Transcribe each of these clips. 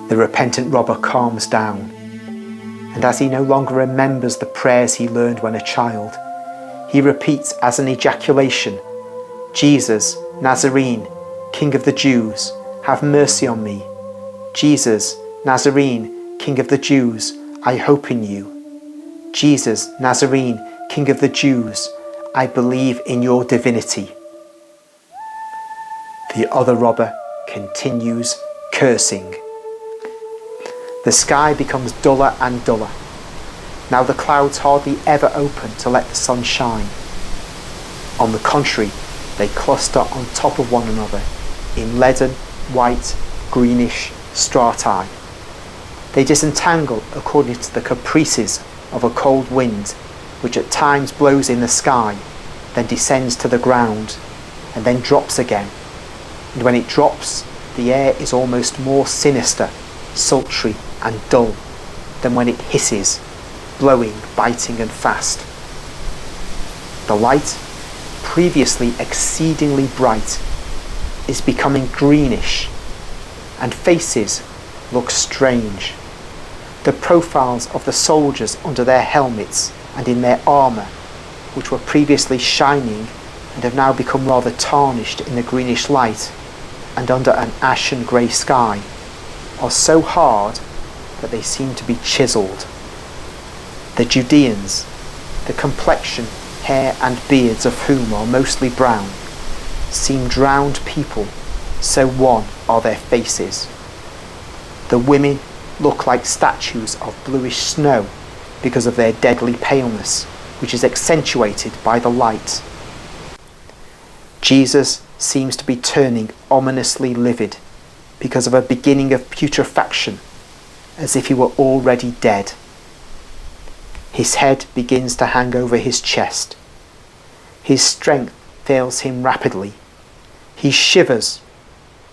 The repentant robber calms down, and as he no longer remembers the prayers he learned when a child, he repeats as an ejaculation, "Jesus, Nazarene, King of the Jews, have mercy on me. Jesus, Nazarene, King of the Jews, I hope in you. Jesus, Nazarene, King of the Jews, I believe in your divinity." The other robber continues cursing. The sky becomes duller and duller. Now the clouds hardly ever open to let the sun shine. On the contrary, they cluster on top of one another in leaden, white, greenish strati. They disentangle according to the caprices of a cold wind, which at times blows in the sky, then descends to the ground, and then drops again. And when it drops, the air is almost more sinister, sultry, and dull than when it hisses, blowing, biting, and fast. The light, previously exceedingly bright, is becoming greenish, and faces look strange. The profiles of the soldiers under their helmets and in their armour, which were previously shining and have now become rather tarnished in the greenish light and under an ashen grey sky, are so hard that they seem to be chiselled. The Judeans, the complexion, hair and beards of whom are mostly brown, seem drowned people, so wan are their faces. The women look like statues of bluish snow because of their deadly paleness, which is accentuated by the light. Jesus seems to be turning ominously livid because of a beginning of putrefaction, as if he were already dead. His head begins to hang over his chest. His strength fails him rapidly. He shivers,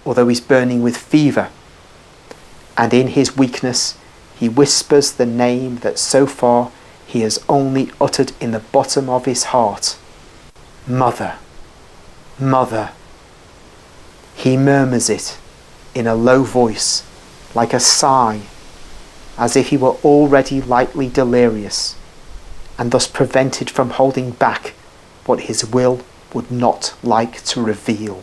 although he's burning with fever. And in his weakness, he whispers the name that so far he has only uttered in the bottom of his heart. Mother, Mother. He murmurs it in a low voice, like a sigh, as if he were already lightly delirious, and thus prevented from holding back what his will would not like to reveal.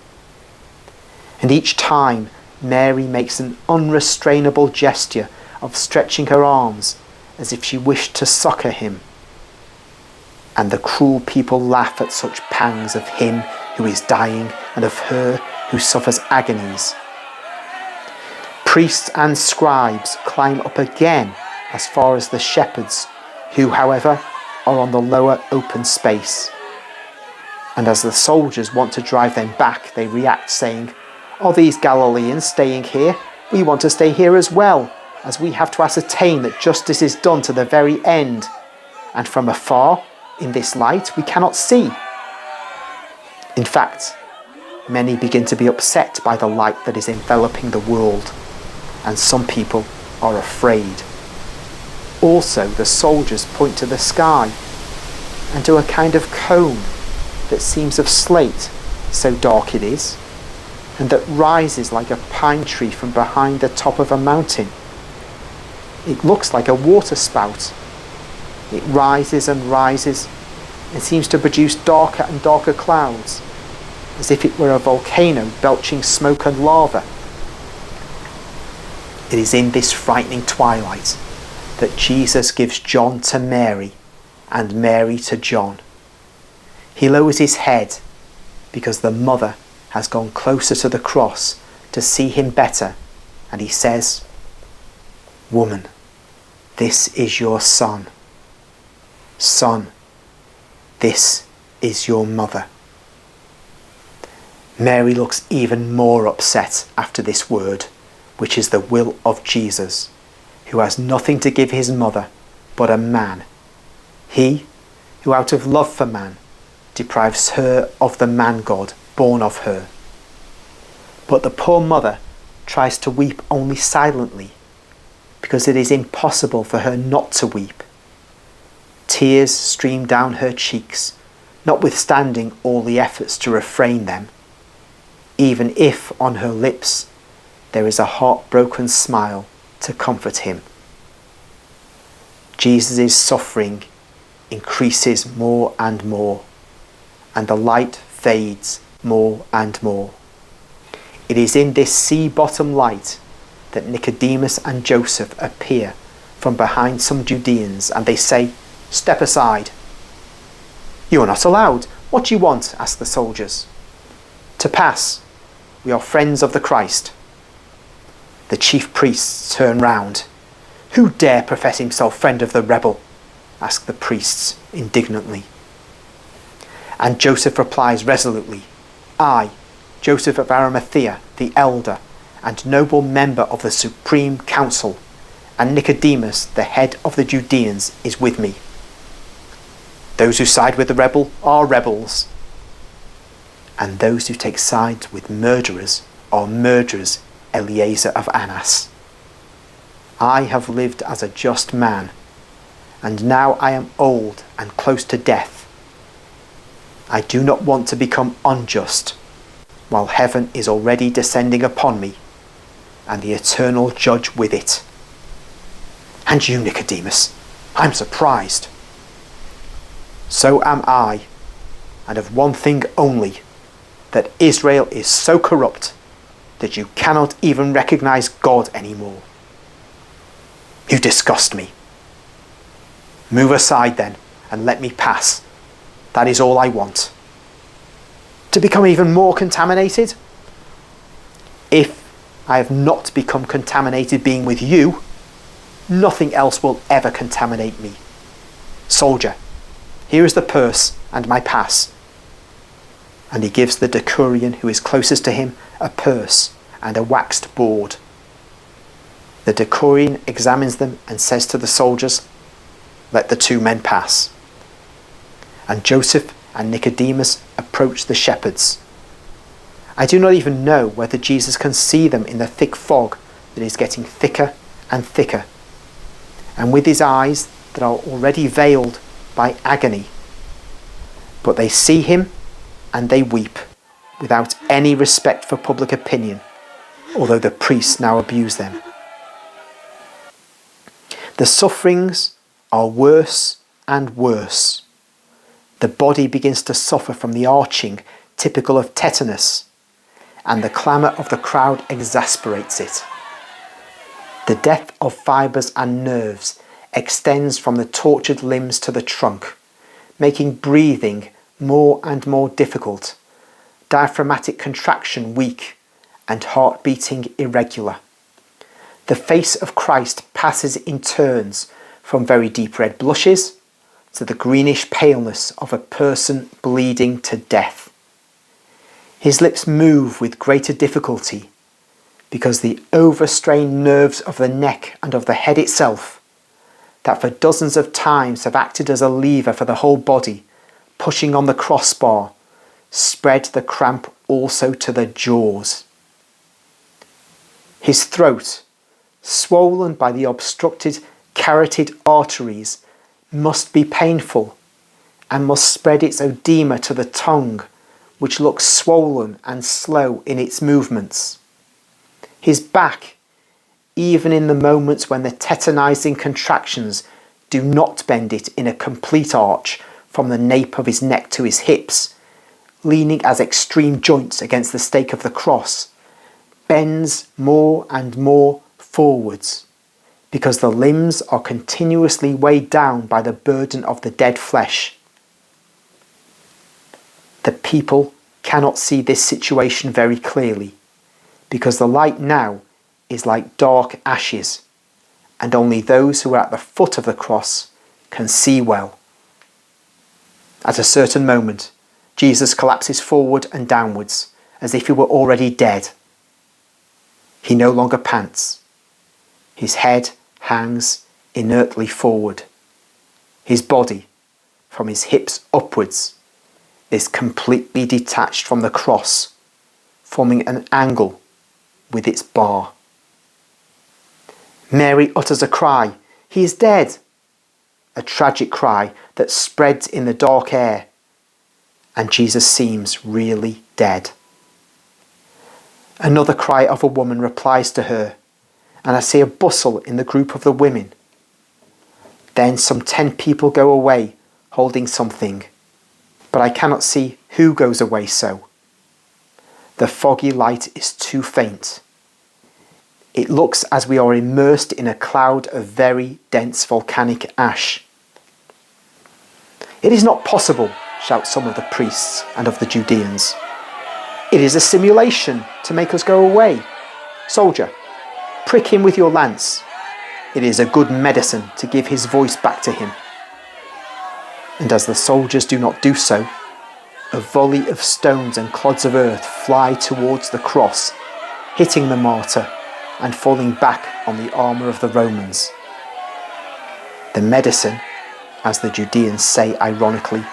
And each time Mary makes an unrestrainable gesture of stretching her arms as if she wished to succour him. And the cruel people laugh at such pangs of him who is dying and of her who suffers agonies. Priests and scribes climb up again as far as the shepherds, who, however, are on the lower open space. And as the soldiers want to drive them back, they react, saying, "Are these Galileans staying here? We want to stay here as well, as we have to ascertain that justice is done to the very end. And from afar, in this light, we cannot see." In fact, many begin to be upset by the light that is enveloping the world, and some people are afraid. Also, the soldiers point to the sky and to a kind of cone that seems of slate, so dark it is, and that rises like a pine tree from behind the top of a mountain. It looks like a water spout. It rises and rises and seems to produce darker and darker clouds, as if it were a volcano belching smoke and lava. It is in this frightening twilight that Jesus gives John to Mary and Mary to John. He lowers his head because the mother has gone closer to the cross to see him better, and he says, "Woman, this is your son. Son, this is your mother." Mary looks even more upset after this word, which is the will of Jesus, who has nothing to give his mother but a man. He, who out of love for man, deprives her of the man-God born of her. But the poor mother tries to weep only silently, because it is impossible for her not to weep. Tears stream down her cheeks, notwithstanding all the efforts to refrain them, even if on her lips there is a heartbroken smile to comfort him. Jesus' suffering increases more and more, and the light fades more and more. It is in this sea-bottom light that Nicodemus and Joseph appear from behind some Judeans, and they say, "Step aside." "You are not allowed. What do you want?" ask the soldiers. "To pass. We are friends of the Christ." The chief priests turn round. "Who dare profess himself friend of the rebel?" ask the priests indignantly. And Joseph replies resolutely, "I, Joseph of Arimathea, the elder and noble member of the Supreme Council, and Nicodemus, the head of the Judeans, is with me. Those who side with the rebel are rebels, and those who take sides with murderers are murderers, Eleazar of Annas. I have lived as a just man, and now I am old and close to death. I do not want to become unjust, while heaven is already descending upon me, and the eternal judge with it. And you, Nicodemus, I'm surprised. So am I, and of one thing only, that Israel is so corrupt that you cannot even recognize God anymore. You disgust me. Move aside then, and let me pass. That is all I want. To become even more contaminated? If I have not become contaminated being with you, nothing else will ever contaminate me. Soldier, here is the purse and my pass." And he gives the decurion who is closest to him a purse and a waxed board. The decurion examines them and says to the soldiers, "Let the two men pass." And Joseph and Nicodemus approach the shepherds. I do not even know whether Jesus can see them in the thick fog that is getting thicker and thicker, and with his eyes that are already veiled by agony. But they see him and they weep without any respect for public opinion, although the priests now abuse them. The sufferings are worse and worse. The body begins to suffer from the arching typical of tetanus, and the clamour of the crowd exasperates it. The death of fibres and nerves extends from the tortured limbs to the trunk, making breathing more and more difficult, diaphragmatic contraction weak, and heart beating irregular. The face of Christ passes in turns from very deep red blushes to the greenish paleness of a person bleeding to death. His lips move with greater difficulty because the overstrained nerves of the neck and of the head itself, that for dozens of times have acted as a lever for the whole body, pushing on the crossbar, spread the cramp also to the jaws. His throat, swollen by the obstructed carotid arteries, must be painful and must spread its oedema to the tongue, which looks swollen and slow in its movements. His back, even in the moments when the tetanizing contractions do not bend it in a complete arch from the nape of his neck to his hips, leaning as extreme joints against the stake of the cross, bends more and more forwards, because the limbs are continuously weighed down by the burden of the dead flesh. The people cannot see this situation very clearly, because the light now is like dark ashes, and only those who are at the foot of the cross can see well. At a certain moment, Jesus collapses forward and downwards, as if he were already dead. He no longer pants. His head hangs inertly forward. His body, from his hips upwards, is completely detached from the cross, forming an angle with its bar. Mary utters a cry, "He is dead!" A tragic cry that spreads in the dark air, and Jesus seems really dead. Another cry of a woman replies to her, and I see a bustle in the group of the women. Then some 10 people go away holding something, but I cannot see who goes away so. The foggy light is too faint. It looks as we are immersed in a cloud of very dense volcanic ash. It is not possible, shout some of the priests and of the Judeans. It is a simulation to make us go away. Soldier, prick him with your lance. It is a good medicine to give his voice back to him. And as the soldiers do not do so, a volley of stones and clods of earth fly towards the cross, hitting the martyr and falling back on the armour of the Romans. The medicine, as the Judeans say ironically,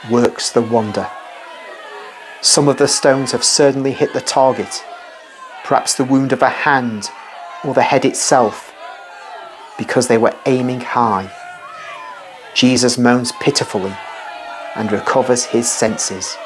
works the wonder. Some of the stones have certainly hit the target, perhaps the wound of a hand or the head itself, because they were aiming high. Jesus moans pitifully and recovers his senses.